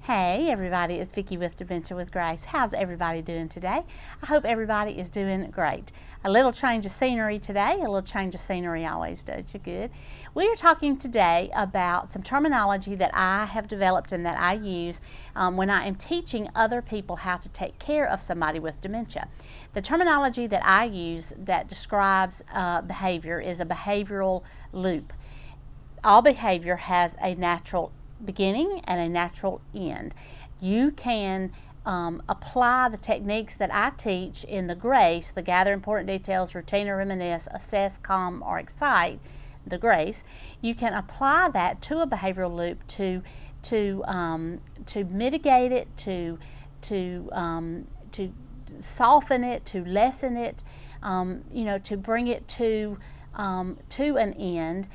Hey everybody, it's Vicky with Dementia with Grace. How's everybody doing today? I hope everybody is doing great. A little change of scenery today. A little change of scenery always does you good. We are talking today about some terminology that I have developed and that I use when I am teaching other people how to take care of somebody with dementia. The terminology that I use that describes behavior is a behavioral loop. All behavior has a natural beginning and a natural end. You can apply the techniques that I teach in the GRACE, the gather important details, routine or reminisce, assess, calm, or excite, the GRACE. You can apply that to a behavioral loop to mitigate it, to soften it, to lessen it, to bring it to an end.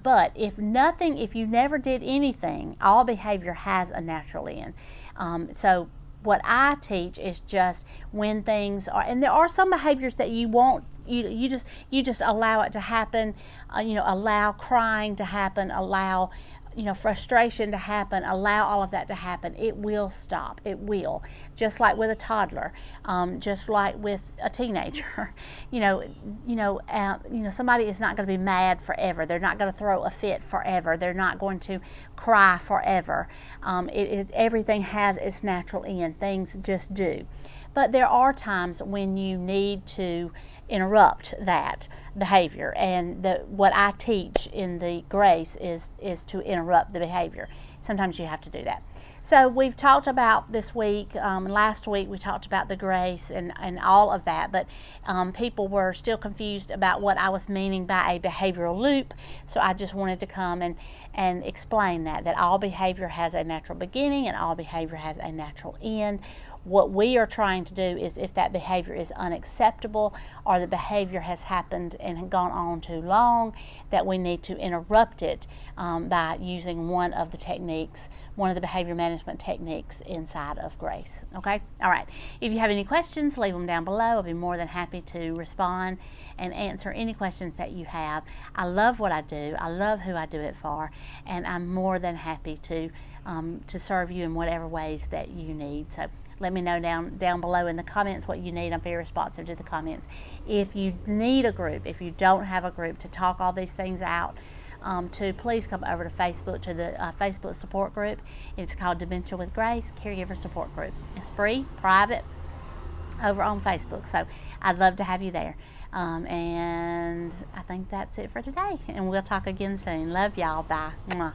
But if you never did anything, all behavior has a natural end. So what I teach is just when things are, and there are some behaviors that you won't, you just allow it to happen, allow crying to happen, allow frustration to happen, allow all of that to happen. It will stop. It will. Just like with a toddler, just like with a teenager. Somebody is not going to be mad forever. They're not going to throw a fit forever. They're not going to cry forever. Everything has its natural end. Things just do. But there are times when you need to interrupt that behavior, and what I teach in the GRACE is to interrupt the behavior. Sometimes you have to do that. So we've talked about this week, last week we talked about the GRACE and all of that, but people were still confused about what I was meaning by a behavioral loop, so I just wanted to come and explain that all behavior has a natural beginning and all behavior has a natural end. What we are trying to do is, if that behavior is unacceptable or the behavior has happened and gone on too long, that we need to interrupt it by using one of the techniques, one of the behavior management techniques inside of GRACE. Okay? All right. If you have any questions, leave them down below. I'll be more than happy to respond and answer any questions that you have. I love what I do. I love who I do it for, and I'm more than happy to serve you in whatever ways that you need. So let me know down below in the comments what you need. I'm very responsive to the comments. If you need a group, if you don't have a group to talk all these things out, please come over to Facebook, to the Facebook support group. It's called Dementia with Grace Caregiver Support Group. It's free, private, over on Facebook. So I'd love to have you there. And I think that's it for today. And we'll talk again soon. Love y'all. Bye. Mwah.